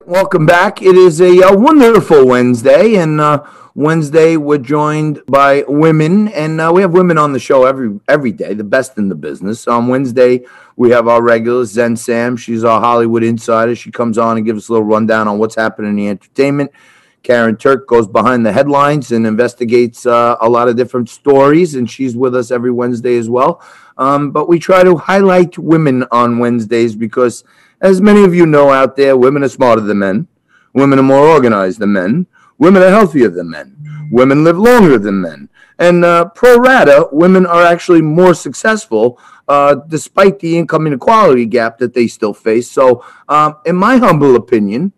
Welcome back. It is a wonderful Wednesday, and Wednesday we're joined by women, and we have women on the show every day, the best in the business. On Wednesday, we have our regular Zen Sam. She's our Hollywood insider. She comes on and gives us a little rundown on what's happening in the entertainment. Karen Turk goes behind the headlines and investigates a lot of different stories, and she's with us every Wednesday as well. But we try to highlight women on Wednesdays because, as many of you know out there, women are smarter than men. Women are more organized than men. Women are healthier than men. Women live longer than men. And pro rata, women are actually more successful despite the income inequality gap that they still face. So in my humble opinion,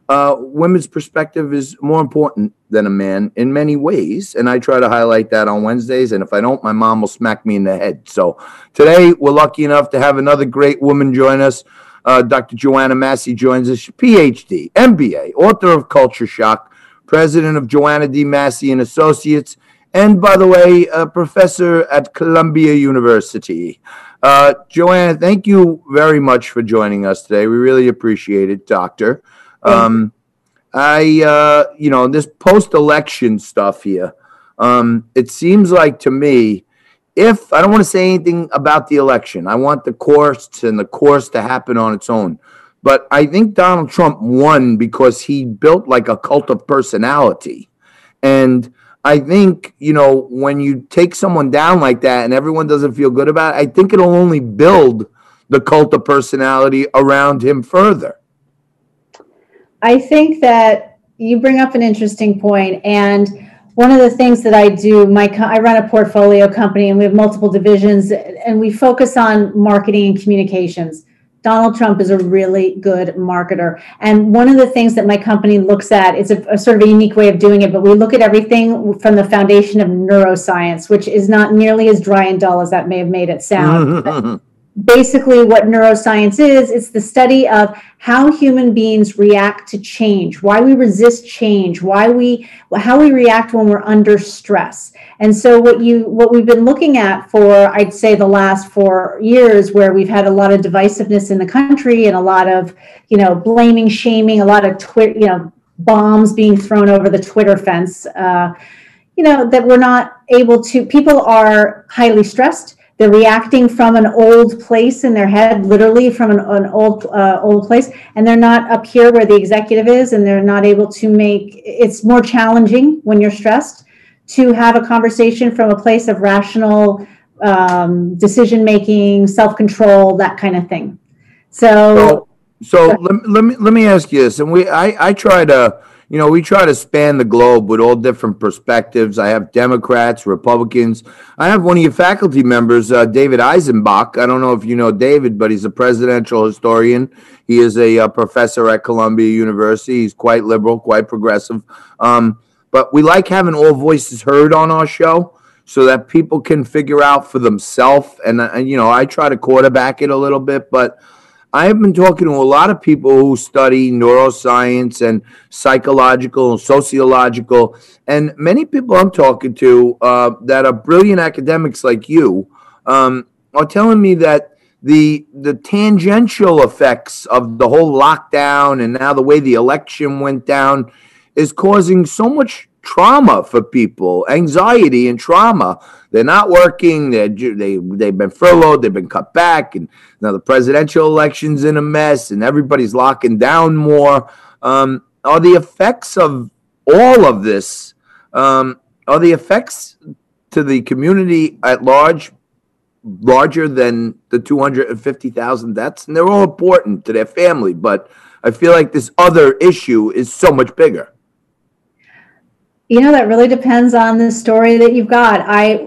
women's perspective is more important than a man in many ways. And I try to highlight that on Wednesdays. And if I don't, my mom will smack me in the head. So today, we're lucky enough to have another great woman join us. Dr. Joanne Massey joins us, PhD, MBA, author of Culture Shock, president of Joanne D. Massey and Associates, and, by the way, a professor at Columbia University. Joanne, thank you very much for joining us today. We really appreciate it, Doctor. This post-election stuff here, it seems like to me, if I don't want to say anything about the election, I want the course to happen on its own. But I think Donald Trump won because he built like a cult of personality. And I think, when you take someone down like that and everyone doesn't feel good about it, I think it'll only build the cult of personality around him further. I think that you bring up an interesting point, and one of the things that I do, I run a portfolio company, and we have multiple divisions, and we focus on marketing and communications. Donald Trump is a really good marketer. And one of the things that my company looks at, it's a sort of a unique way of doing it, but we look at everything from the foundation of neuroscience, which is not nearly as dry and dull as that may have made it sound. Basically, what neuroscience is, it's the study of how human beings react to change, why we resist change, how we react when we're under stress. And so what we've been looking at for, I'd say, the last 4 years, where we've had a lot of divisiveness in the country and a lot of, blaming, shaming, a lot of bombs being thrown over the Twitter fence, that we're not able to, people are highly stressed. They're reacting from an old place in their head, literally from an old place, and they're not up here where the executive is, and they're not able to it's more challenging when you're stressed to have a conversation from a place of rational decision-making, self-control, that kind of thing. So let me ask you this, and I try to, we try to span the globe with all different perspectives. I have Democrats, Republicans. I have one of your faculty members, David Eisenbach. I don't know if you know David, but he's a presidential historian. He is a professor at Columbia University. He's quite liberal, quite progressive. But we like having all voices heard on our show so that people can figure out for themselves. And I try to quarterback it a little bit, but I have been talking to a lot of people who study neuroscience and psychological and sociological, and many people I'm talking to that are brilliant academics like you are telling me that the tangential effects of the whole lockdown and now the way the election went down is causing so much trauma for people, anxiety and trauma. They're not working. They've been furloughed. They've been cut back. And now the presidential election's in a mess and everybody's locking down more. Are the effects of all of this, are the effects to the community at large larger than the 250,000 deaths? And they're all important to their family, but I feel like this other issue is so much bigger. That really depends on the story that you've got.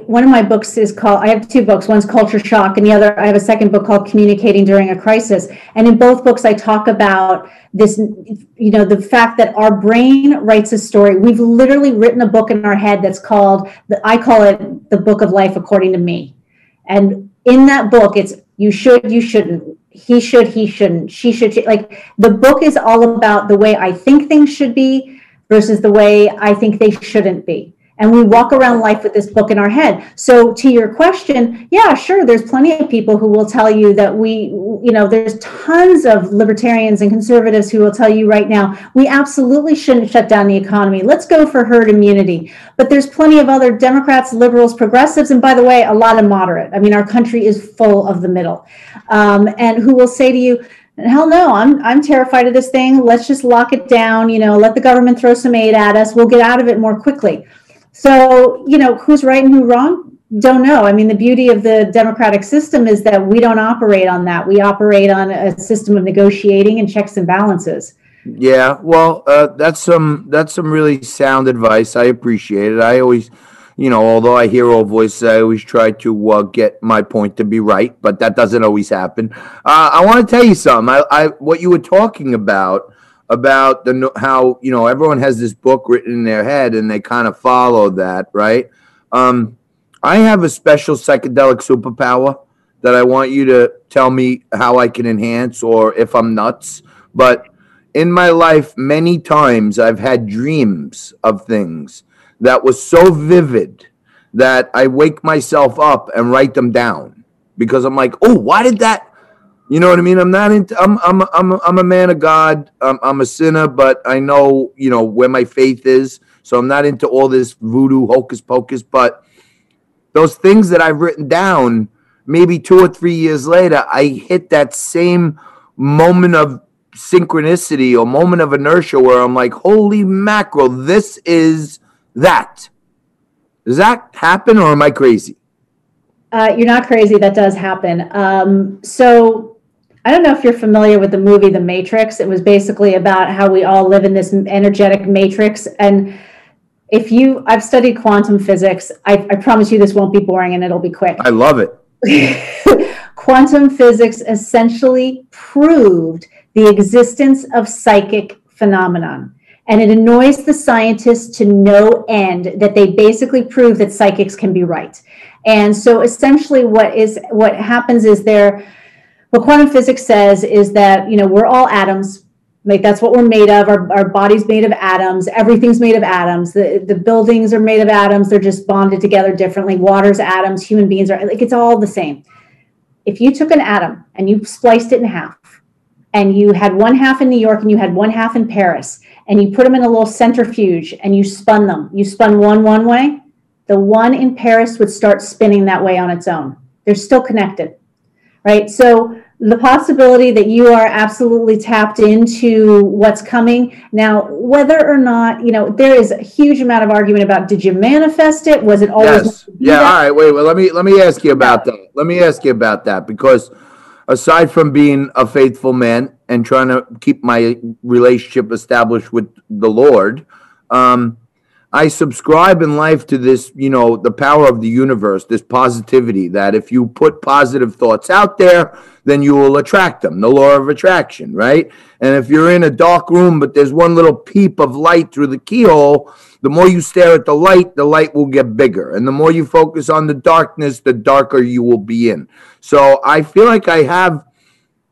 One of my books is called, I have two books. One's Culture Shock, and the other, I have a second book called Communicating During a Crisis. And in both books, I talk about this, the fact that our brain writes a story. We've literally written a book in our head that's called, I call it the Book of Life According to Me. And in that book, it's you should, you shouldn't, he should, he shouldn't, she should. Like, the book is all about the way I think things should be versus the way I think they shouldn't be. And we walk around life with this book in our head. So to your question, yeah, sure, there's plenty of people who will tell you that there's tons of libertarians and conservatives who will tell you right now, we absolutely shouldn't shut down the economy. Let's go for herd immunity. But there's plenty of other Democrats, liberals, progressives, and by the way, a lot of moderate. I mean, our country is full of the middle. And who will say to you, hell no, I'm terrified of this thing. Let's just lock it down, let the government throw some aid at us. We'll get out of it more quickly. So, who's right and who's wrong? Don't know. I mean, the beauty of the democratic system is that we don't operate on that. We operate on a system of negotiating and checks and balances. Yeah, well, that's some really sound advice. I appreciate it. I always, although I hear all voices, I always try to get my point to be right, but that doesn't always happen. I want to tell you something. What you were talking about how everyone has this book written in their head and they kind of follow that, right? I have a special psychedelic superpower that I want you to tell me how I can enhance or if I'm nuts. But in my life, many times I've had dreams of things that was so vivid that I wake myself up and write them down because I'm like, oh, why did that? You know what I mean? I'm not into. I'm a man of God. I'm a sinner, but I know where my faith is. So I'm not into all this voodoo hocus pocus. But those things that I've written down, maybe 2 or 3 years later, I hit that same moment of synchronicity or moment of inertia where I'm like, holy mackerel, this is that. Does that happen, or am I crazy? You're not crazy. That does happen. So I don't know if you're familiar with the movie The Matrix. It was basically about how we all live in this energetic matrix. And I've studied quantum physics. I promise you this won't be boring and it'll be quick. I love it. Quantum physics essentially proved the existence of psychic phenomenon. And it annoys the scientists to no end that they basically prove that psychics can be right. And so essentially what happens is what quantum physics says is that, we're all atoms. Like that's what we're made of. Our body's made of atoms. Everything's made of atoms. The buildings are made of atoms. They're just bonded together differently. Water's atoms. Human beings are it's all the same. If you took an atom and you spliced it in half and you had one half in New York and you had one half in Paris and you put them in a little centrifuge and you spun them, you spun one way, the one in Paris would start spinning that way on its own. They're still connected. Right. So the possibility that you are absolutely tapped into what's coming now, whether or not, there is a huge amount of argument about, did you manifest it? Was it always? Yes. Yeah. All right. Wait, well, let me ask you about that. Let me ask you about that, because aside from being a faithful man and trying to keep my relationship established with the Lord, I subscribe in life to this, the power of the universe, this positivity that if you put positive thoughts out there, then you will attract them, the law of attraction, right? And if you're in a dark room, but there's one little peep of light through the keyhole, the more you stare at the light will get bigger. And the more you focus on the darkness, the darker you will be in. So I feel like I have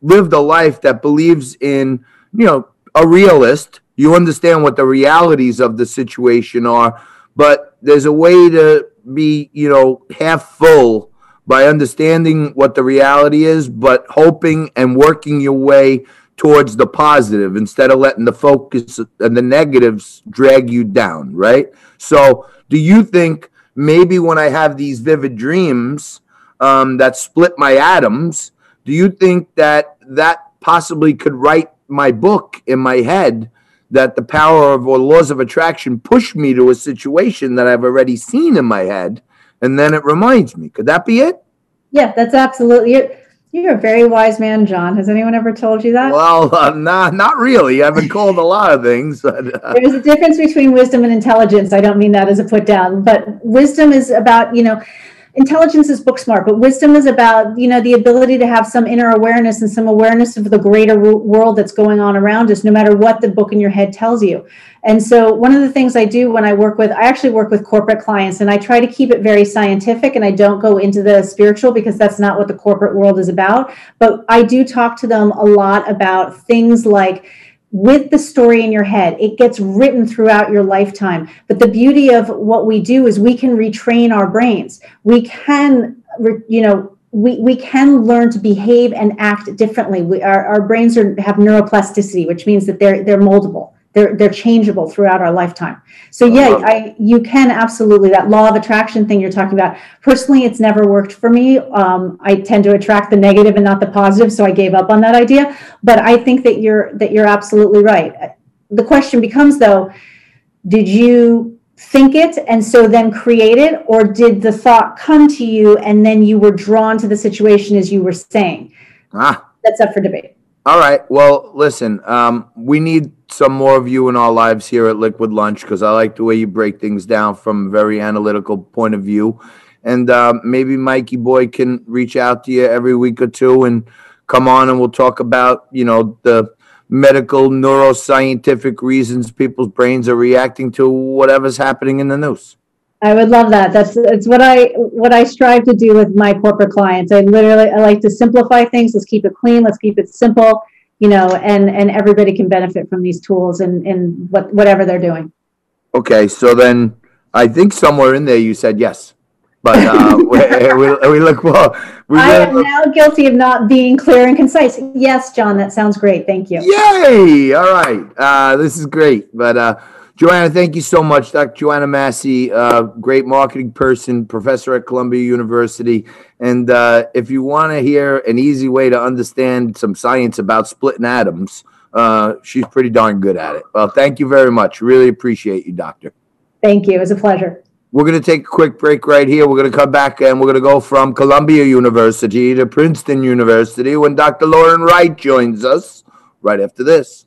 lived a life that believes in, a realist. You understand what the realities of the situation are, but there's a way to be, half full by understanding what the reality is, but hoping and working your way towards the positive instead of letting the focus and the negatives drag you down, right? So do you think maybe when I have these vivid dreams that split my atoms, do you think that possibly could write my book in my head, that the power of or laws of attraction push me to a situation that I've already seen in my head, and then it reminds me? Could that be it? Yeah, that's absolutely. You're a very wise man, John. Has anyone ever told you that? Well, not really. I've been called a lot of things. There's a difference between wisdom and intelligence. I don't mean that as a put down, but wisdom is about, intelligence is book smart, but wisdom is about, the ability to have some inner awareness and some awareness of the greater world that's going on around us, no matter what the book in your head tells you. And so one of the things I do when I actually work with corporate clients, and I try to keep it very scientific, and I don't go into the spiritual because that's not what the corporate world is about. But I do talk to them a lot about things like with the story in your head. It gets written throughout your lifetime. But the beauty of what we do is we can retrain our brains. We can, we can learn to behave and act differently. Our brains have neuroplasticity, which means that they're moldable. They're changeable throughout our lifetime. So yeah, you can absolutely, that law of attraction thing you're talking about. Personally, it's never worked for me. I tend to attract the negative and not the positive, so I gave up on that idea. But I think that you're absolutely right. The question becomes though, did you think it and so then create it, or did the thought come to you and then you were drawn to the situation as you were saying? That's up for debate. All right. Well, listen, we need some more of you in our lives here at Liquid Lunch, because I like the way you break things down from a very analytical point of view. And maybe Mikey Boy can reach out to you every week or two and come on, and we'll talk about, the medical, neuroscientific reasons people's brains are reacting to whatever's happening in the news. I would love that. It's what I strive to do with my corporate clients. I like to simplify things. Let's keep it clean. Let's keep it simple, and everybody can benefit from these tools and whatever they're doing. Okay. So then I think somewhere in there you said yes, but we look well. I am now guilty of not being clear and concise. Yes, John, that sounds great. Thank you. Yay. All right. This is great. But, Joanna, thank you so much. Dr. Joanne Massey, great marketing person, professor at Columbia University. And if you want to hear an easy way to understand some science about splitting atoms, she's pretty darn good at it. Well, thank you very much. Really appreciate you, doctor. Thank you. It was a pleasure. We're going to take a quick break right here. We're going to come back and we're going to go from Columbia University to Princeton University when Dr. Lauren Wright joins us right after this.